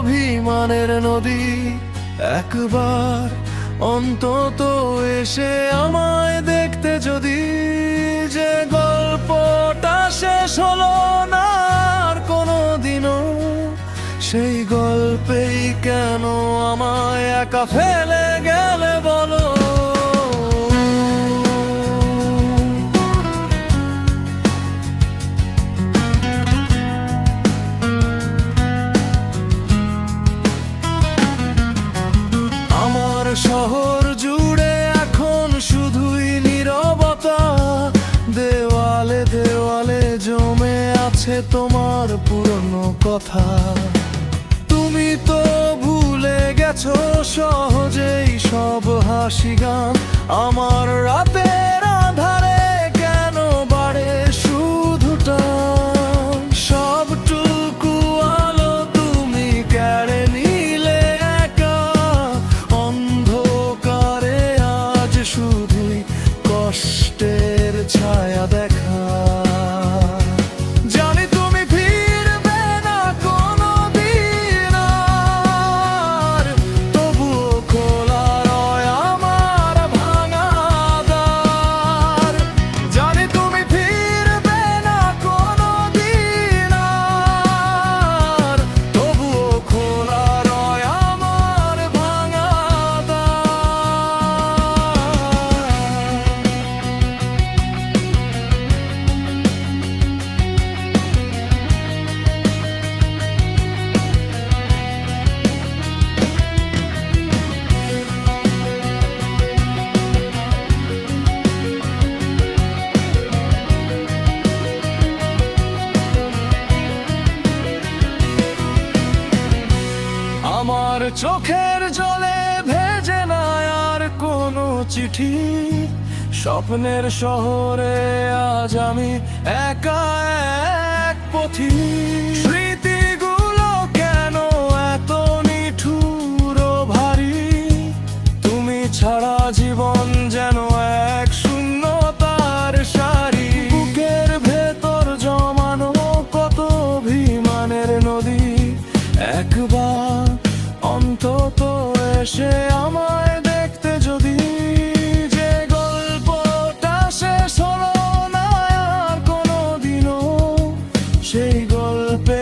অভিমানের নদী, একবার অন্তত এসে আমায় দেখতে যদি। যে গল্পটা শেষ হলো না আর কোনোদিনও, সেই গল্পেই কেন আমায় একা ফেলে গেলে বলো। আমার শহর জুড়ে এখন শুধুই নীরবতা, দেওয়ালে দেওয়ালে জমে আছে তোমার পুরনো কথা। তুমি তো ভুলে গেছো সহজেই সব হাসি গান, আমার রাতের আধারে কেন বাড়ে শুধু টান। সবটুকু আলো তুমি কেড়ে নিলে একা, অন্ধকারে আজ শুধুই কষ্টের ছায়া দেখা। জানি তুমি ফিরবে না কোনোদিন আর, তবুও খোলা রয় আমার ভাঙা দ্বার। জানি তুমি ফিরবে না কোনোদিন আর, তবুও খোলা রয় আমার ভাঙা দ্বার। আমার চোখের জলে ভেজে না আর কোনো চিঠি, স্বপ্নের শহরে আজ আমি একা এক পথিক। স্মৃতিগুলো কেন এত নিঠুর ও ভারী, তুমি ছাড়া জীবন যেন এক শূন্যতার সারি। বুকের ভেতর জমানো কত অভিমানের নদী, একবার অন্তত এসে আমায় দেখতে যদি। যে গল্পটা শেষ হলো না আর কোনোদিনও, সেই গল্পে